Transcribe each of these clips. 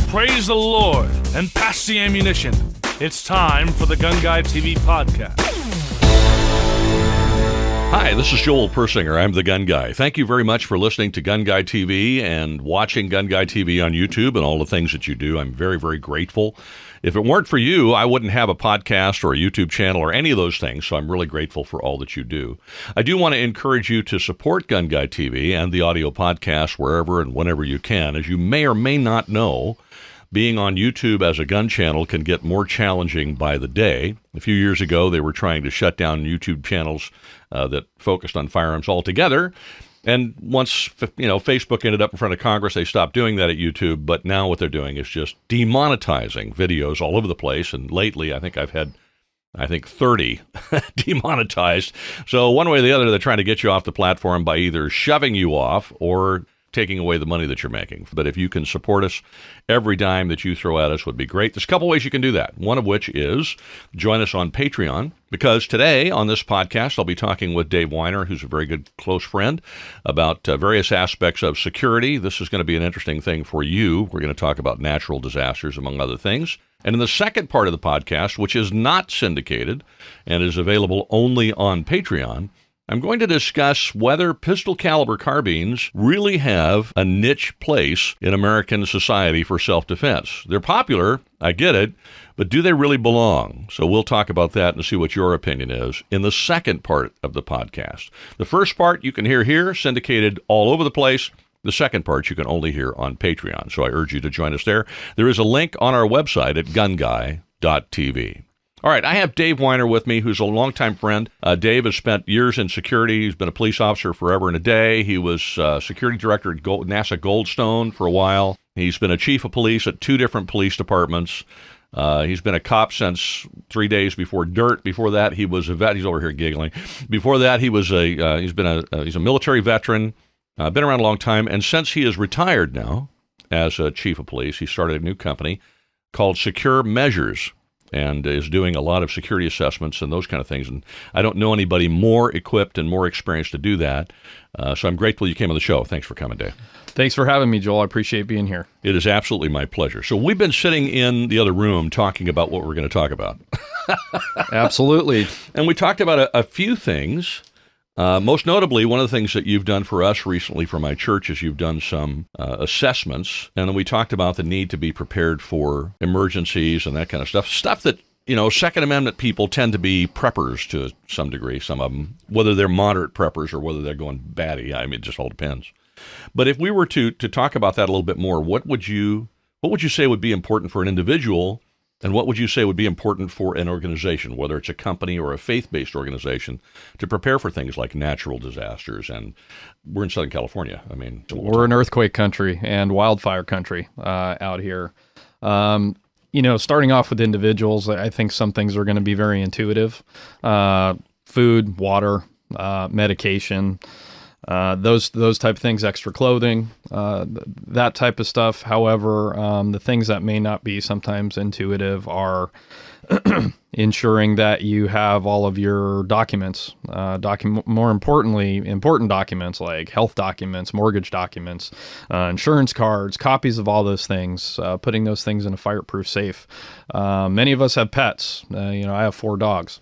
praise the Lord and pass the ammunition. It's time for the GunGuyTV podcast. Hi, this is Joel Persinger. I'm the Gun Guy. Thank you very much for listening to GunGuyTV and watching GunGuyTV on YouTube and all the things that you do. I'm very, very grateful. If it weren't for you, I wouldn't have a podcast or a YouTube channel or any of those things, so I'm really grateful for all that you do. I do want to encourage you to support GunGuyTV and the audio podcast wherever and whenever you can. As you may or may not know, being on YouTube as a gun channel can get more challenging by the day. A few years ago, they were trying to shut down YouTube channels that focused on firearms altogether. And once, Facebook ended up in front of Congress, they stopped doing that at YouTube. But now what they're doing is just demonetizing videos all over the place. And lately, I think I've had 30 demonetized. So one way or the other, they're trying to get you off the platform by either shoving you off or taking away the money that you're making. But if you can support us, every dime that you throw at us would be great. There's a couple ways you can do that. One of which is join us on Patreon, because today on this podcast, I'll be talking with Dave Weiner, who's a very good close friend, about various aspects of security. This is going to be an interesting thing for you. We're going to talk about natural disasters, among other things. And in the second part of the podcast, which is not syndicated and is available only on Patreon, I'm going to discuss whether pistol caliber carbines really have a niche place in American society for self-defense. They're popular, I get it, but do they really belong? So we'll talk about that and see what your opinion is in the second part of the podcast. The first part you can hear here, syndicated all over the place. The second part you can only hear on Patreon. So I urge you to join us there. There is a link on our website at GunGuy.tv. All right, I have Dave Weiner with me, who's a longtime friend. Dave has spent years in security. He's been a police officer forever and a day. He was security director at NASA Goldstone for a while. He's been a chief of police at 2 different police departments. He's been a cop since 3 days before dirt. Before that, he was a vet. He's over here giggling. Before that, he's a military veteran. Been around a long time, and since he is retired now as a chief of police, he started a new company called Secure Measures, and is doing a lot of security assessments and those kind of things. And I don't know anybody more equipped and more experienced to do that. So I'm grateful you came on the show. Thanks for coming, Dave. Thanks for having me, Joel. I appreciate being here. It is absolutely my pleasure. So we've been sitting in the other room talking about what we're going to talk about. Absolutely. And we talked about a few things. Most notably, one of the things that you've done for us recently for my church is you've done some assessments, and then we talked about the need to be prepared for emergencies and that kind of stuff that, Second Amendment people tend to be preppers to some degree, some of them, whether they're moderate preppers or whether they're going batty. I mean, it just all depends. But if we were to talk about that a little bit more, what would you say would be important for an individual? And what would you say would be important for an organization, whether it's a company or a faith-based organization, to prepare for things like natural disasters? And we're in Southern California. I mean, we're an earthquake country and wildfire country out here. Starting off with individuals, I think some things are going to be very intuitive. Food, water, medication, those type of things, extra clothing, that type of stuff. However, the things that may not be sometimes intuitive are ensuring that you have all of your documents, more importantly, important documents like health documents, mortgage documents, insurance cards, copies of all those things, putting those things in a fireproof safe. Many of us have pets. I have 4 dogs.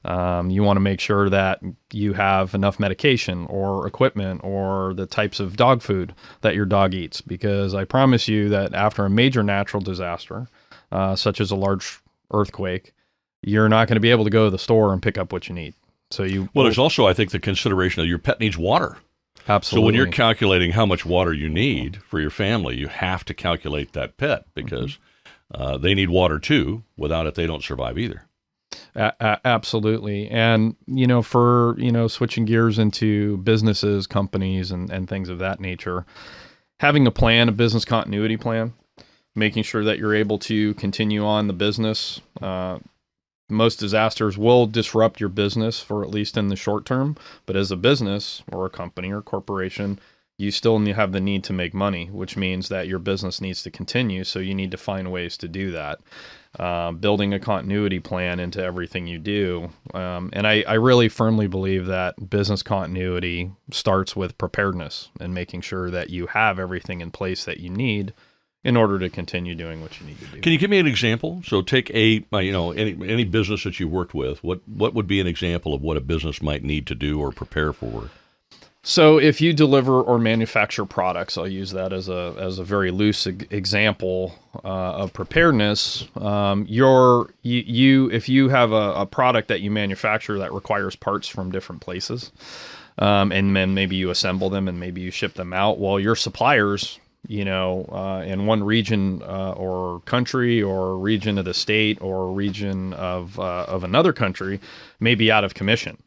You want to make sure that you have enough medication or equipment or the types of dog food that your dog eats, because I promise you that after a major natural disaster, such as a large earthquake, you're not going to be able to go to the store and pick up what you need. There's also, I think, the consideration that your pet needs water. Absolutely. So when you're calculating how much water you need for your family, you have to calculate that pet, because they need water too. Without it, they don't survive either. Absolutely. And, for, switching gears into businesses, companies, and things of that nature, having a plan, a business continuity plan, making sure that you're able to continue on the business. Most disasters will disrupt your business for at least in the short term, but as a business or a company or corporation, you still have the need to make money, which means that your business needs to continue. So you need to find ways to do that. Building a continuity plan into everything you do. And I really firmly believe that business continuity starts with preparedness and making sure that you have everything in place that you need in order to continue doing what you need to do. Can you give me an example? So take any business that you worked with. What would be an example of what a business might need to do or prepare for? So if you deliver or manufacture products, I'll use that as a very loose example of preparedness. If you have a product that you manufacture that requires parts from different places, and then maybe you assemble them and maybe you ship them out, well, your suppliers, in one region or country or region of the state or region of another country may be out of commission.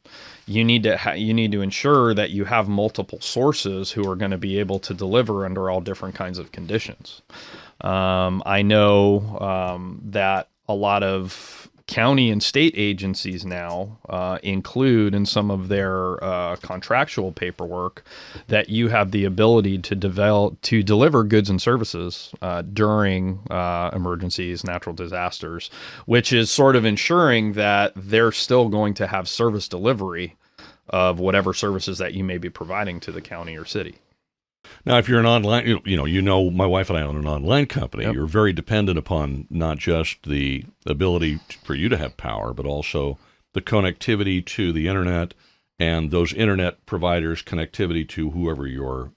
You need to ensure that you have multiple sources who are going to be able to deliver under all different kinds of conditions. I know that a lot of county and state agencies now include in some of their contractual paperwork that you have the ability to deliver goods and services during emergencies, natural disasters, which is sort of ensuring that they're still going to have service delivery of whatever services that you may be providing to the county or city. Now, if you're an online, my wife and I own an online company. Yep. You're very dependent upon not just the ability for you to have power, but also the connectivity to the internet and those internet providers' connectivity to whoever your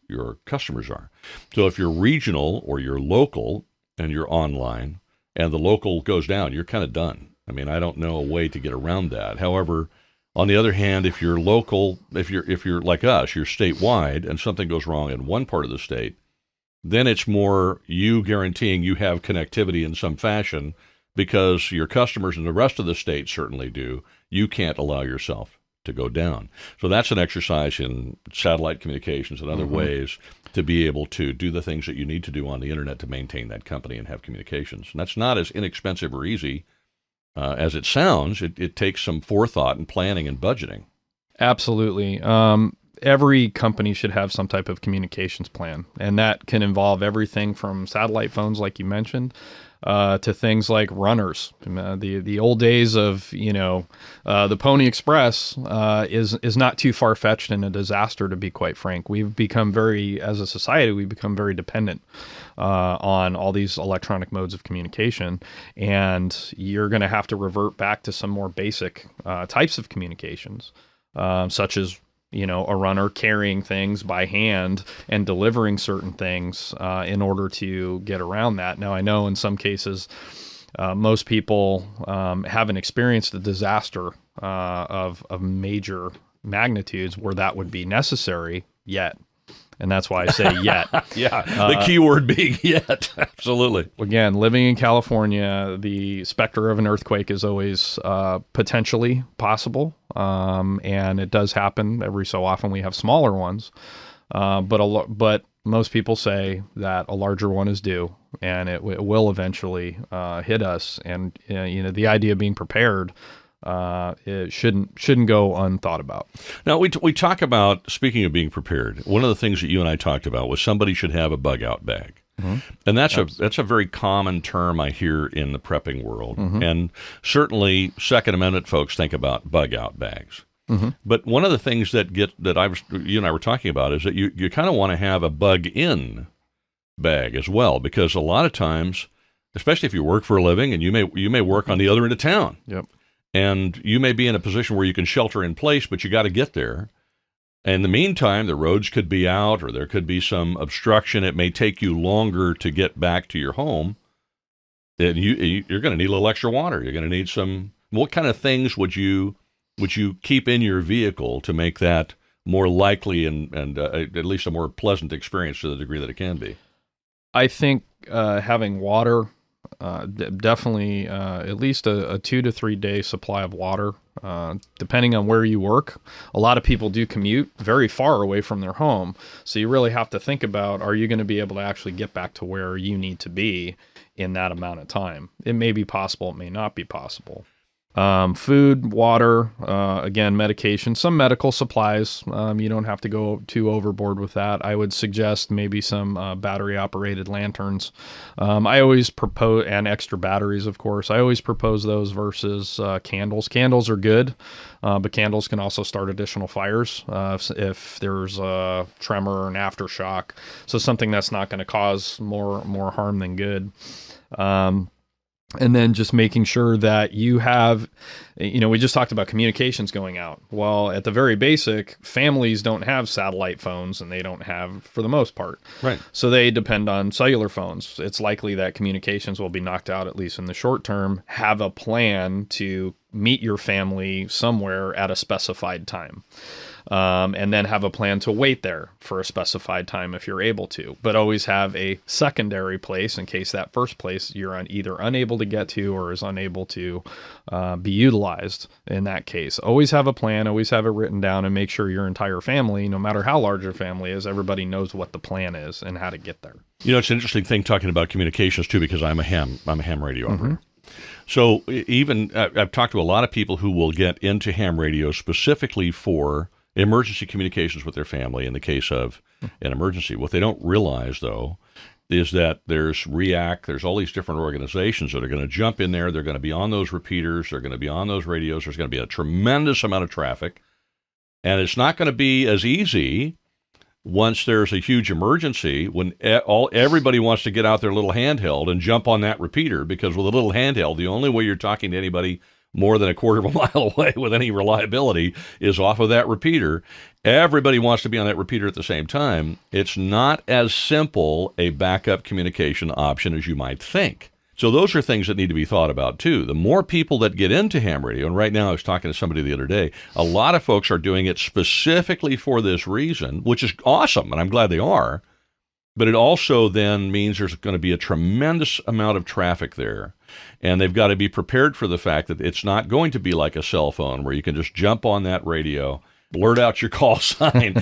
customers are. So if you're regional or you're local and you're online and the local goes down, you're kind of done. I mean, I don't know a way to get around that. However, on the other hand, if you're local, if you're like us, you're statewide, and something goes wrong in one part of the state, then it's more you guaranteeing you have connectivity in some fashion because your customers in the rest of the state certainly do. You can't allow yourself to go down. So that's an exercise in satellite communications and other ways to be able to do the things that you need to do on the internet to maintain that company and have communications. And that's not as inexpensive or easy as it sounds. It takes some forethought and planning and budgeting. Absolutely. Every company should have some type of communications plan, and that can involve everything from satellite phones, like you mentioned, to things like runners. The old days of the Pony Express is not too far fetched in a disaster. To be quite frank, as a society, we've become very dependent on all these electronic modes of communication, and you're going to have to revert back to some more basic types of communications, such as a runner carrying things by hand and delivering certain things in order to get around that. Now, I know in some cases, most people haven't experienced a disaster of major magnitudes where that would be necessary yet. And that's why I say yet. Yeah, the key word being yet. Absolutely. Again, living in California, the specter of an earthquake is always potentially possible. And it does happen every so often. We have smaller ones. But most people say that a larger one is due, and it will eventually hit us. And the idea of being prepared it shouldn't go unthought about. Now, we talk about, speaking of being prepared, one of the things that you and I talked about was somebody should have a bug out bag. And that's a very common term I hear in the prepping world. And certainly Second Amendment folks think about bug out bags. But one of the things you and I were talking about is that you kind of want to have a bug in bag as well, because a lot of times, especially if you work for a living and you may work on the other end of town. Yep. And you may be in a position where you can shelter in place, but you got to get there. In the meantime, the roads could be out or there could be some obstruction. It may take you longer to get back to your home. And you're going to need a little extra water. You're going to need some. What kind of things would you keep in your vehicle to make that more likely and at least a more pleasant experience to the degree that it can be? I think having water. Definitely at least a 2 to 3 day supply of water, depending on where you work. A lot of people do commute very far away from their home, so you really have to think about, are you going to be able to actually get back to where you need to be in that amount of time? It may be possible, it may not be possible. Food, water, again, medication, some medical supplies. You don't have to go too overboard with that. I would suggest maybe some battery-operated lanterns. I always propose, and extra batteries, of course. I always propose those versus candles. Candles are good, but candles can also start additional fires if there's a tremor or an aftershock. So something that's not going to cause more harm than good. And then just making sure that you have, we just talked about communications going out. Well, at the very basic, families don't have satellite phones, and they don't have, for the most part. Right. So they depend on cellular phones. It's likely that communications will be knocked out, at least in the short term. Have a plan to meet your family somewhere at a specified time. And then have a plan to wait there for a specified time if you're able to, but always have a secondary place in case that first place you're either unable to get to or is unable to be utilized in that case. Always have a plan, always have it written down, and make sure your entire family, no matter how large your family is, everybody knows what the plan is and how to get there. It's an interesting thing talking about communications too, because I'm a ham radio operator. So even I've talked to a lot of people who will get into ham radio specifically for emergency communications with their family in the case of an emergency. What they don't realize, though, is that there's all these different organizations that are going to jump in there. They're going to be on those repeaters. They're going to be on those radios. There's going to be a tremendous amount of traffic. And it's not going to be as easy once there's a huge emergency when everybody wants to get out their little handheld and jump on that repeater, because with a little handheld, the only way you're talking to anybody more than a quarter of a mile away with any reliability is off of that repeater. Everybody wants to be on that repeater at the same time. It's not as simple a backup communication option as you might think. So those are things that need to be thought about too. The more people that get into ham radio, and right now I was talking to somebody the other day, a lot of folks are doing it specifically for this reason, which is awesome, and I'm glad they are. But it also then means there's going to be a tremendous amount of traffic there. And they've got to be prepared for the fact that it's not going to be like a cell phone where you can just jump on that radio, blurt out your call sign,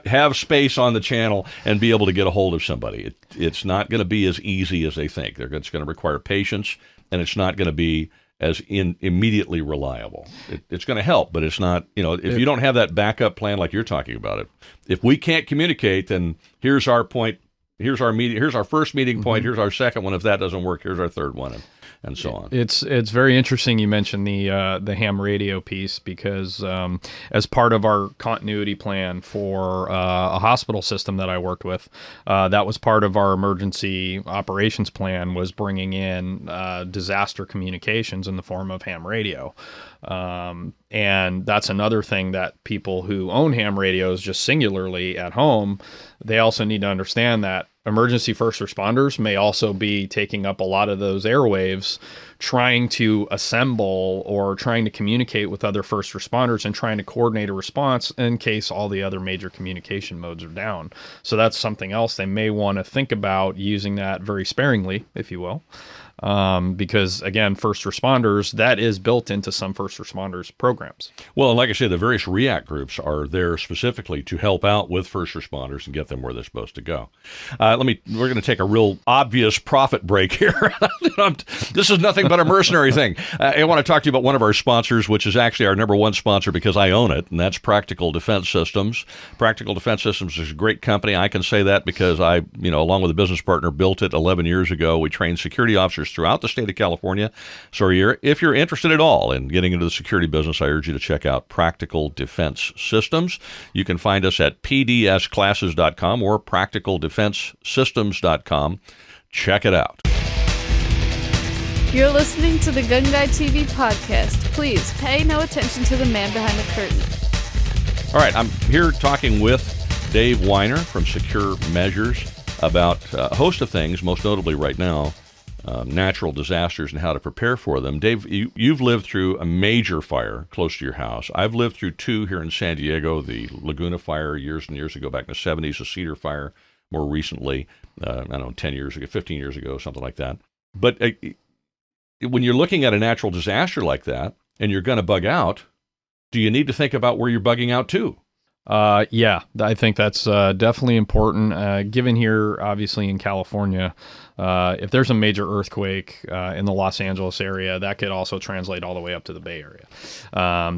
have space on the channel, and be able to get a hold of somebody. It's not going to be as easy as they think. It's going to require patience, and it's not going to be as immediately reliable. It's going to help, but it's not, if you don't have that backup plan like you're talking about it, if we can't communicate, then here's our point. Here's our meeting. Here's our first meeting point. Here's our second one. If that doesn't work, here's our third one, and so on. It's very interesting you mentioned the ham radio piece, because as part of our continuity plan for a hospital system that I worked with, that was part of our emergency operations plan, was bringing in disaster communications in the form of ham radio. And that's another thing that people who own ham radios just singularly at home, they also need to understand that emergency first responders may also be taking up a lot of those airwaves, trying to assemble or trying to communicate with other first responders and trying to coordinate a response in case all the other major communication modes are down. So that's something else they may want to think about, using that very sparingly, if you will. Because again, first responders, that is built into some first responders programs. Well, and like I said, the various REACT groups are there specifically to help out with first responders and get them where they're supposed to go. We're going to take a real obvious profit break here. This is nothing but a mercenary thing. I want to talk to you about one of our sponsors, which is actually our number one sponsor because I own it, and that's Practical Defense Systems. Practical Defense Systems is a great company. I can say that because I, along with a business partner, built it 11 years ago. We trained security officers throughout the state of California. So if you're interested at all in getting into the security business, I urge you to check out Practical Defense Systems. You can find us at pdsclasses.com or practicaldefensesystems.com. Check it out. You're listening to the GunGuyTV podcast. Please pay no attention to the man behind the curtain. All right, I'm here talking with Dave Weiner from Secure Measures about a host of things, most notably right now, natural disasters and how to prepare for them. Dave, you've lived through a major fire close to your house. I've lived through two here in San Diego, the Laguna fire years and years ago, back in the 70s, the Cedar fire more recently, 10 years ago, 15 years ago, something like that. But when you're looking at a natural disaster like that and you're going to bug out, do you need to think about where you're bugging out to? Yeah, I think that's definitely important. Given here, obviously in California, if there's a major earthquake in the Los Angeles area, that could also translate all the way up to the Bay Area.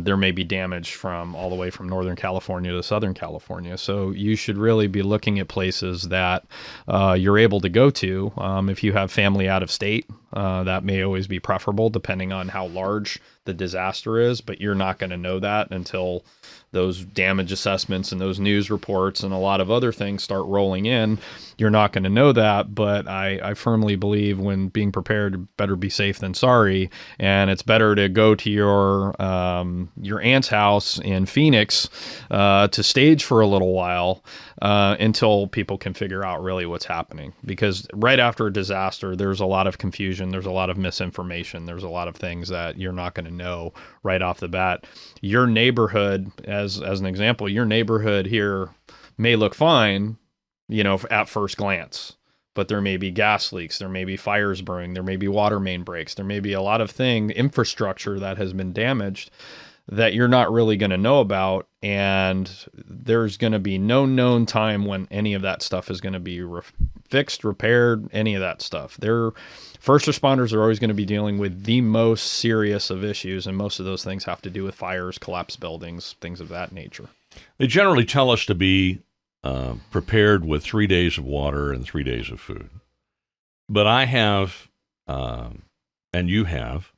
There may be damage from all the way from Northern California to Southern California. So you should really be looking at places that you're able to go to. If you have family out of state, that may always be preferable depending on how large the disaster is, but you're not going to know that until those damage assessments and those news reports and a lot of other things start rolling in. You're not going to know that, but I firmly believe when being prepared, better be safe than sorry, and it's better to go to your aunt's house in Phoenix to stage for a little while until people can figure out really what's happening. Because right after a disaster, there's a lot of confusion, there's a lot of misinformation, there's a lot of things that you're not going to know right off the bat. Your neighborhood, as an example, your neighborhood here may look fine, at first glance, but there may be gas leaks, there may be fires brewing, there may be water main breaks, there may be a lot of infrastructure that has been damaged that you're not really going to know about, and there's going to be no known time when any of that stuff is going to be fixed, repaired, any of that stuff. First responders are always going to be dealing with the most serious of issues, and most of those things have to do with fires, collapsed buildings, things of that nature. They generally tell us to be prepared with 3 days of water and 3 days of food. But I have, and you have,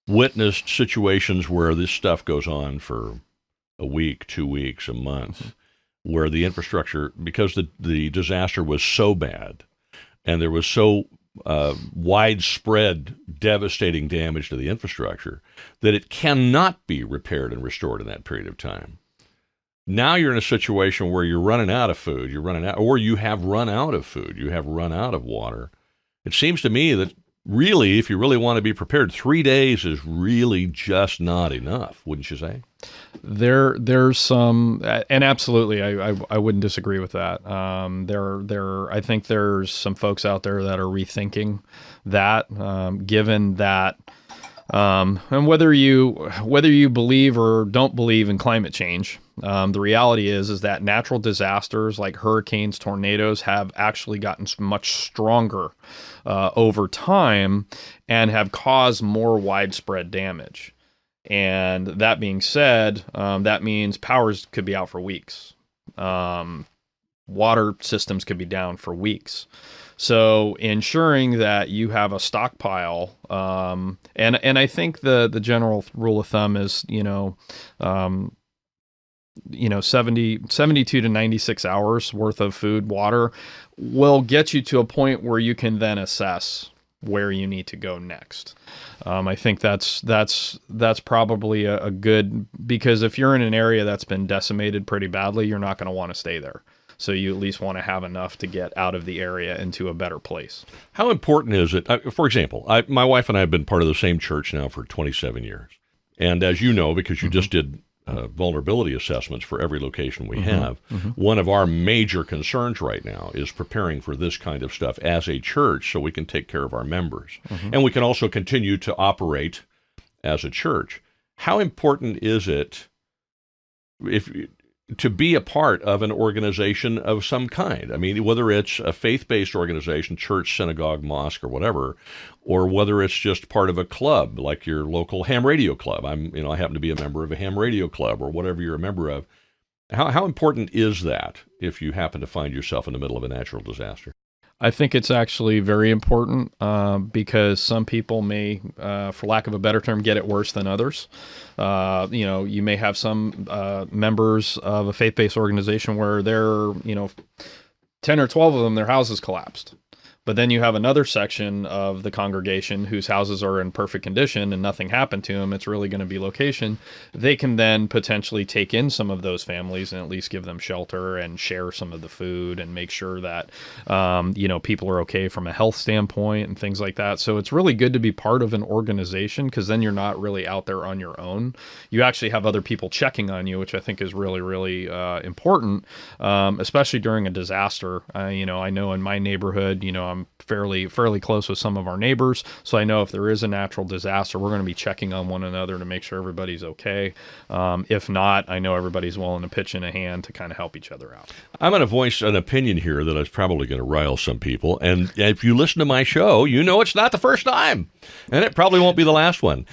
witnessed situations where this stuff goes on for a week, 2 weeks, a month, where the infrastructure, because the disaster was so bad and there was so widespread, devastating damage to the infrastructure, that it cannot be repaired and restored in that period of time. Now you're in a situation where you're running out of food, or you have run out of food, you have run out of water. It seems to me that really, if you really want to be prepared, 3 days is really just not enough, wouldn't you say? There's some, and absolutely, I wouldn't disagree with that. I think there's some folks out there that are rethinking that, given that, and whether you believe or don't believe in climate change, the reality is that natural disasters like hurricanes, tornadoes have actually gotten much stronger over time and have caused more widespread damage. And that being said, that means powers could be out for weeks. Water systems could be down for weeks. So ensuring that you have a stockpile, and I think the general rule of thumb is, 72 to 96 hours worth of food, water will get you to a point where you can then assess where you need to go next. I think that's probably a good, because if you're in an area that's been decimated pretty badly, you're not going to want to stay there. So you at least want to have enough to get out of the area into a better place. How important is it? For example, my wife and I have been part of the same church now for 27 years. And as you know, because you just did vulnerability assessments for every location we have, one of our major concerns right now is preparing for this kind of stuff as a church so we can take care of our members. And we can also continue to operate as a church. How important is it to be a part of an organization of some kind? I mean, whether it's a faith-based organization, church, synagogue, mosque, or whatever, or whether it's just part of a club, like your local ham radio club. I happen to be a member of a ham radio club, or whatever you're a member of. How important is that if you happen to find yourself in the middle of a natural disaster? I think it's actually very important because some people may, for lack of a better term, get it worse than others. You may have some members of a faith-based organization where 10 or 12 of them, their houses collapsed. But then you have another section of the congregation whose houses are in perfect condition and nothing happened to them. It's really going to be location. They can then potentially take in some of those families and at least give them shelter and share some of the food and make sure that, people are okay from a health standpoint and things like that. So it's really good to be part of an organization because then you're not really out there on your own. You actually have other people checking on you, which I think is really, really important, especially during a disaster. I know in my neighborhood, fairly close with some of our neighbors, so I know if there is a natural disaster, we're going to be checking on one another to make sure everybody's okay. If not, I know everybody's willing to pitch in a hand to kind of help each other out. I'm going to voice an opinion here that is probably going to rile some people, and if you listen to my show, you know it's not the first time, and it probably won't be the last one.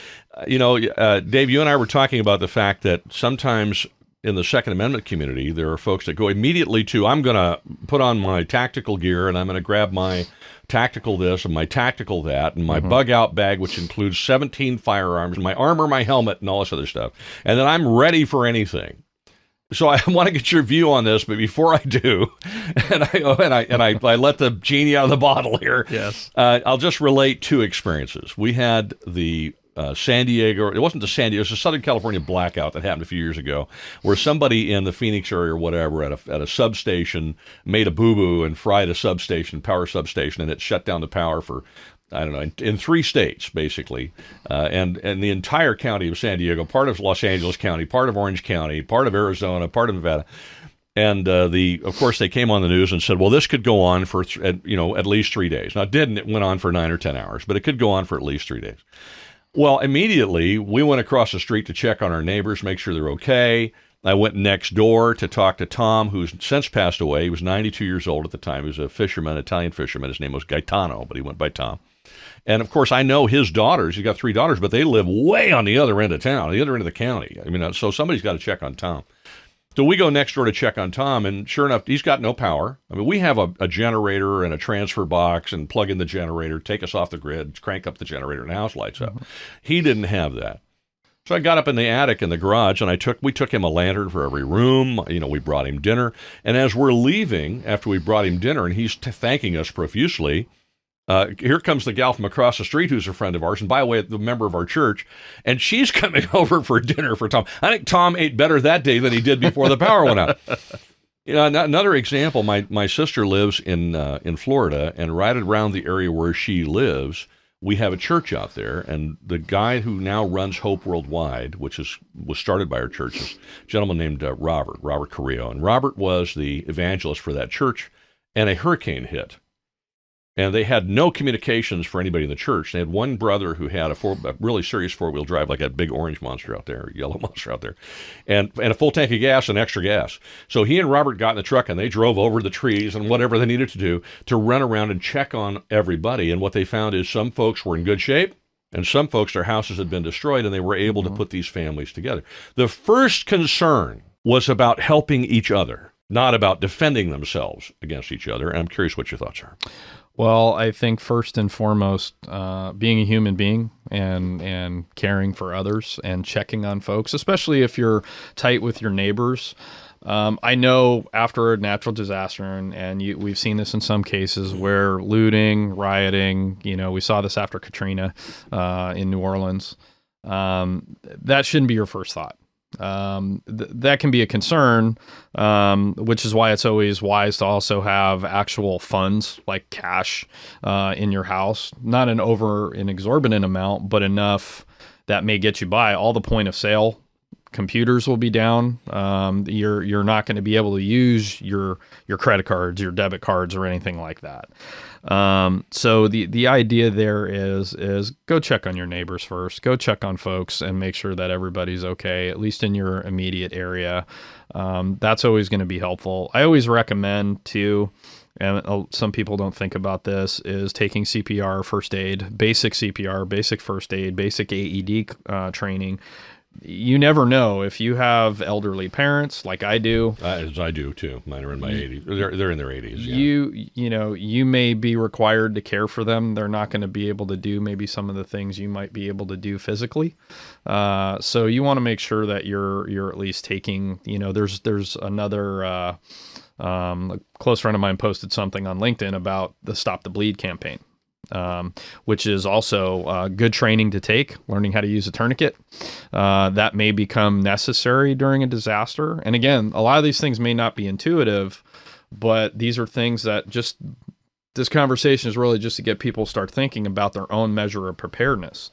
Dave, you and I were talking about the fact that sometimes in the Second Amendment community, there are folks that go immediately to, I'm going to put on my tactical gear and I'm going to grab my tactical this and my tactical that and my bug out bag, which includes 17 firearms, and my armor, my helmet, and all this other stuff. And then I'm ready for anything. So I want to get your view on this, but before I do, and I let the genie out of the bottle here. Yes. I'll just relate two experiences. We had the San Diego, it wasn't the San Diego, it was a Southern California blackout that happened a few years ago, where somebody in the Phoenix area or whatever at a substation made a boo-boo and fried a substation, power substation, and it shut down the power for, I don't know, in 3 states, basically, and the entire county of San Diego, part of Los Angeles County, part of Orange County, part of Arizona, part of Nevada. And of course, they came on the news and said, well, this could go on for, at least 3 days. Now, it didn't. It went on for 9 or 10 hours, but it could go on for at least 3 days. Well, immediately, we went across the street to check on our neighbors, make sure they're okay. I went next door to talk to Tom, who's since passed away. He was 92 years old at the time. He was a fisherman, Italian fisherman. His name was Gaetano, but he went by Tom. And, of course, I know his daughters. He's got 3 daughters, but they live way on the other end of town, the other end of the county. I mean, so somebody's got to check on Tom. So we go next door to check on Tom, and sure enough, he's got no power. I mean, we have a generator and a transfer box and plug in the generator, take us off the grid, crank up the generator, and the house lights up. He didn't have that. So I got up in the attic in the garage, and we took him a lantern for every room. We brought him dinner. And as we're leaving, after we brought him dinner, and he's thanking us profusely, here comes the gal from across the street who's a friend of ours, and by the way, the member of our church, and she's coming over for dinner for Tom. I think Tom ate better that day than he did before the power went out. Another example, my sister lives in Florida, and right around the area where she lives, we have a church out there, and the guy who now runs Hope Worldwide, which was started by our church, is a gentleman named Robert Carrillo, and Robert was the evangelist for that church, and a hurricane hit. And they had no communications for anybody in the church. They had one brother who had a really serious 4-wheel drive, like that big orange monster out there, or yellow monster out there, and a full tank of gas and extra gas. So he and Robert got in the truck, and they drove over the trees and whatever they needed to do to run around and check on everybody. And what they found is some folks were in good shape, and some folks, their houses had been destroyed, and they were able to put these families together. The first concern was about helping each other, not about defending themselves against each other. And I'm curious what your thoughts are. Well, I think first and foremost, being a human being and caring for others and checking on folks, especially if you're tight with your neighbors. I know after a natural disaster, and we've seen this in some cases where looting, rioting, we saw this after Katrina in New Orleans. That shouldn't be your first thought. That can be a concern, which is why it's always wise to also have actual funds like cash in your house, not an exorbitant amount, but enough that may get you by. All the point of sale computers will be down. You're not going to be able to use your credit cards, your debit cards, or anything like that. So the idea there is go check on your neighbors first, go check on folks and make sure that everybody's okay, at least in your immediate area. That's always going to be helpful. I always recommend too, and some people don't think about this, is taking CPR, first aid, basic CPR, basic first aid, basic AED training. You never know if you have elderly parents like I do. As I do too. Mine are in my 80s. They're in their 80s. Yeah. You may be required to care for them. They're not going to be able to do maybe some of the things you might be able to do physically. So you want to make sure that you're at least taking. There's another. A close friend of mine posted something on LinkedIn about the Stop the Bleed campaign. Which is also good training to take, learning how to use a tourniquet. That may become necessary during a disaster. And again, a lot of these things may not be intuitive, but these are things that this conversation is really just to get people to start thinking about their own measure of preparedness.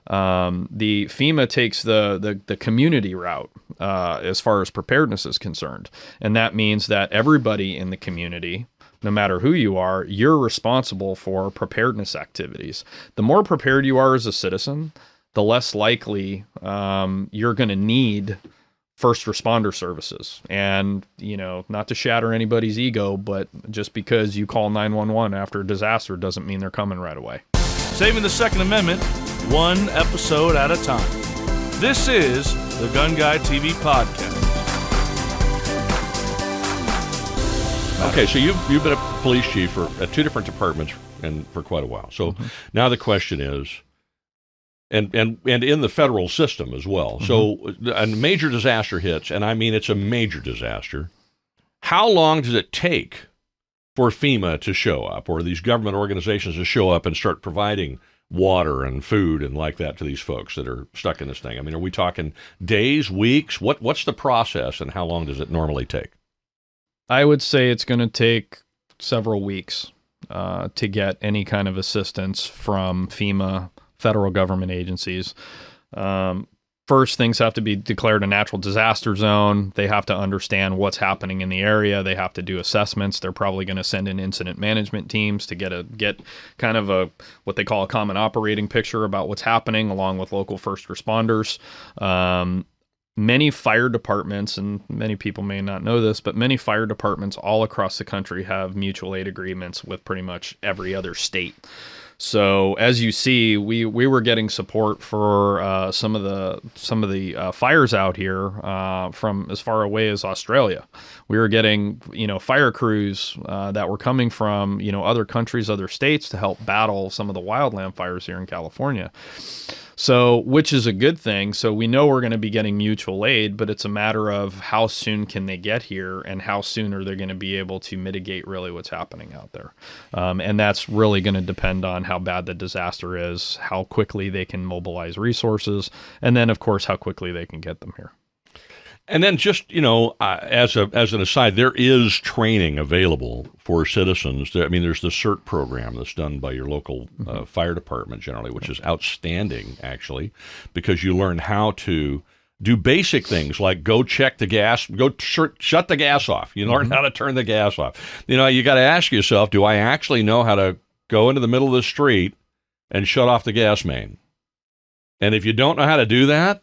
The FEMA takes the community route as far as preparedness is concerned. And that means that everybody in the community no matter who you are, you're responsible for preparedness activities. The more prepared you are as a citizen, the less likely you're going to need first responder services. And, not to shatter anybody's ego, but just because you call 911 after a disaster doesn't mean they're coming right away. Saving the Second Amendment, one episode at a time. This is the GunGuy TV podcast. Okay, so you've been a police chief for two different departments and for quite a while. So now the question is, and in the federal system as well. So a major disaster hits, and I mean it's a major disaster. How long does it take for FEMA to show up, or these government organizations to show up and start providing water and food and like that to these folks that are stuck in this thing? I mean, are we talking days, weeks? What's the process, and how long does it normally take? I would say it's going to take several weeks to get any kind of assistance from FEMA, federal government agencies. First, things have to be declared a natural disaster zone. They have to understand what's happening in the area. They have to do assessments. They're probably going to send in incident management teams to get kind of a what they call a common operating picture about what's happening, along with local first responders. Many fire departments, and many people may not know this, but many fire departments all across the country have mutual aid agreements with pretty much every other state. So as you see, we were getting support for some of the fires out here from as far away as Australia. We were getting fire crews that were coming from other countries, other states to help battle some of the wildland fires here in California. So, which is a good thing. So we know we're going to be getting mutual aid, but it's a matter of how soon can they get here and how soon are they going to be able to mitigate really what's happening out there. And that's really going to depend on how bad the disaster is, how quickly they can mobilize resources, and then, of course, how quickly they can get them here. And then just, as an aside, there is training available for citizens. I mean, there's the CERT program that's done by your local fire department generally, which is outstanding, actually, because you learn how to do basic things like go check the gas, shut the gas off. You learn how to turn the gas off. You got to ask yourself, do I actually know how to go into the middle of the street and shut off the gas main? And if you don't know how to do that,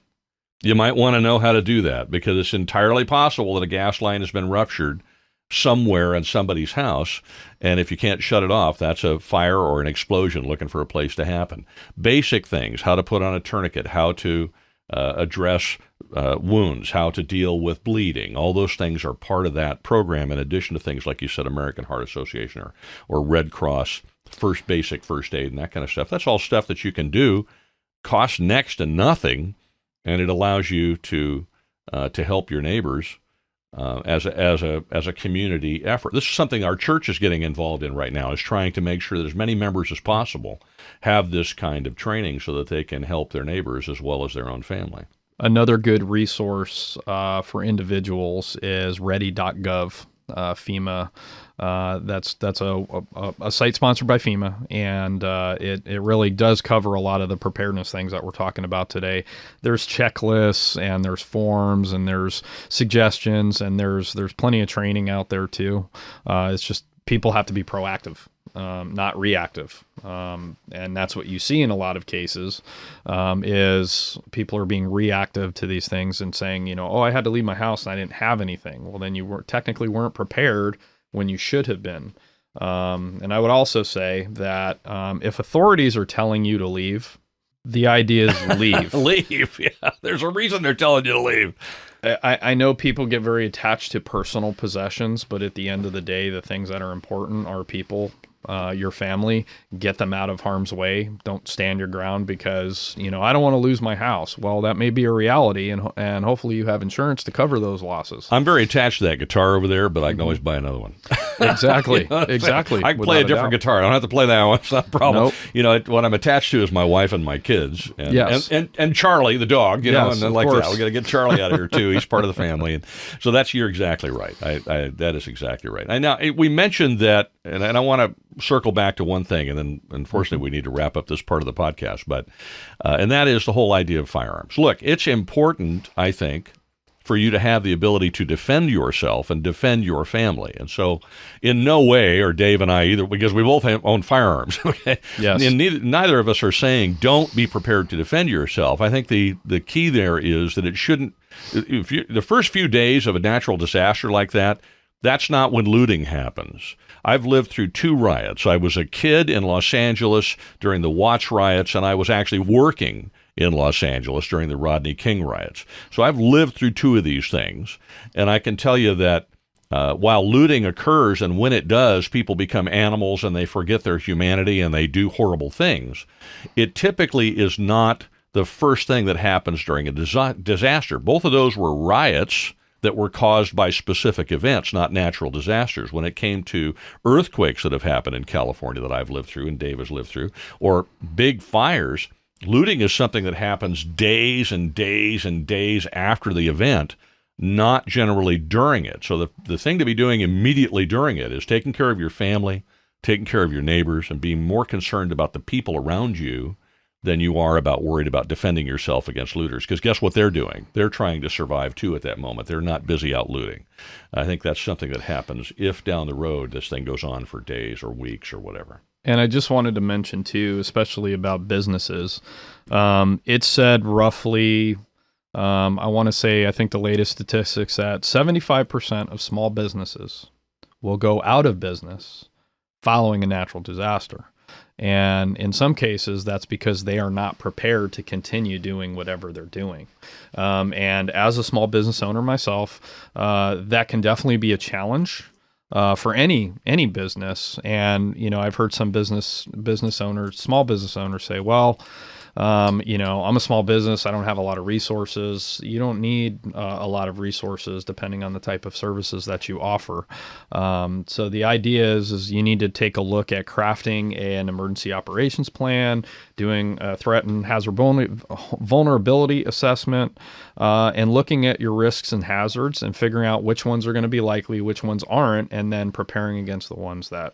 you might want to know how to do that, because it's entirely possible that a gas line has been ruptured somewhere in somebody's house, and if you can't shut it off, that's a fire or an explosion looking for a place to happen. Basic things, how to put on a tourniquet, how to address wounds, how to deal with bleeding. All those things are part of that program, in addition to things like you said, American Heart Association or Red Cross, basic first aid and that kind of stuff. That's all stuff that you can do, costs next to nothing, and it allows you to help your neighbors as a community effort. This is something our church is getting involved in right now, is trying to make sure that as many members as possible have this kind of training so that they can help their neighbors as well as their own family. Another good resource for individuals is ready.gov. FEMA. That's a site sponsored by FEMA, and it really does cover a lot of the preparedness things that we're talking about today. There's checklists, and there's forms, and there's suggestions, and there's plenty of training out there too. It's just people have to be proactive, not reactive. And that's what you see in a lot of cases, is people are being reactive to these things and saying, I had to leave my house and I didn't have anything. Well, then you weren't prepared when you should have been. And I would also say that if authorities are telling you to leave, the idea is leave. Leave, yeah. There's a reason they're telling you to leave. I know people get very attached to personal possessions, but at the end of the day, the things that are important are people, your family. Get them out of harm's way. Don't stand your ground because, I don't want to lose my house. Well, that may be a reality, and hopefully you have insurance to cover those losses. I'm very attached to that guitar over there, but I can always buy another one. Exactly. Exactly. I can play a different guitar. I don't have to play that one. It's not a problem. Nope. What I'm attached to is my wife and my kids. And, yes. and Charlie, the dog, yes, and then like that. We got to get Charlie out of here too. He's part of the family. And so you're exactly right. That is exactly right. And now we mentioned that, and I want to circle back to one thing, and then unfortunately we need to wrap up this part of the podcast, and that is the whole idea of firearms. Look, it's important, I think, for you to have the ability to defend yourself and defend your family. And so in no way are Dave and I either, because we both own firearms, okay? Yes. And neither of us are saying don't be prepared to defend yourself. I think the key there is that it shouldn't, the first few days of a natural disaster like that, that's not when looting happens. I've lived through 2 riots. I was a kid in Los Angeles during the Watts riots, and I was actually working in Los Angeles during the Rodney King riots. So I've lived through 2 of these things, and I can tell you that while looting occurs, and when it does, people become animals and they forget their humanity and they do horrible things, it typically is not the first thing that happens during a disaster. Both of those were riots that were caused by specific events, not natural disasters. When it came to earthquakes that have happened in California that I've lived through and Dave has lived through, or big fires, looting is something that happens days and days and days after the event, not generally during it. So the thing to be doing immediately during it is taking care of your family, taking care of your neighbors, and being more concerned about the people around you than you are worried about defending yourself against looters. Because guess what they're doing? They're trying to survive, too, at that moment. They're not busy out looting. I think that's something that happens if down the road this thing goes on for days or weeks or whatever. And I just wanted to mention, too, especially about businesses, it said roughly, I want to say, I think the latest statistics that 75% of small businesses will go out of business following a natural disaster. And in some cases, that's because they are not prepared to continue doing whatever they're doing. And as a small business owner myself, that can definitely be a challenge for any business. And, you know, I've heard some small business owners say, well, you know, I'm a small business. I don't have a lot of resources. You don't need a lot of resources depending on the type of services that you offer. So the idea is you need to take a look at crafting an emergency operations plan, doing a threat and hazard vulnerability assessment, and looking at your risks and hazards and figuring out which ones are going to be likely, which ones aren't, and then preparing against the ones that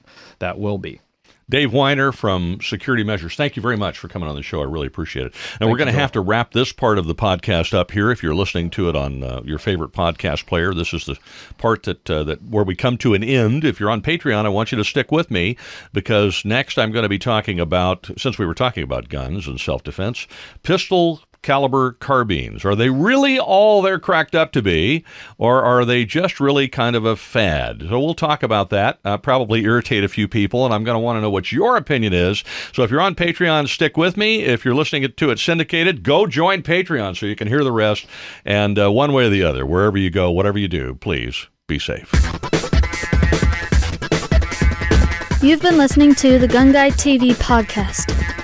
will be. Dave Weiner from Security Measures, thank you very much for coming on the show. I really appreciate it. And we're going to have to wrap this part of the podcast up here. If you're listening to it on your favorite podcast player, this is the part that where we come to an end. If you're on Patreon, I want you to stick with me, because next I'm going to be talking about, since we were talking about guns and self-defense, pistol caliber carbines. Are they really all they're cracked up to be, or are they just really kind of a fad? So we'll talk about that, probably irritate a few people, and I'm going to want to know what your opinion is. So if you're on Patreon, stick with me. If you're listening to it syndicated, go join Patreon so you can hear the rest. And one way or the other, wherever you go, whatever you do, please be safe. You've been listening to the GunGuy TV podcast.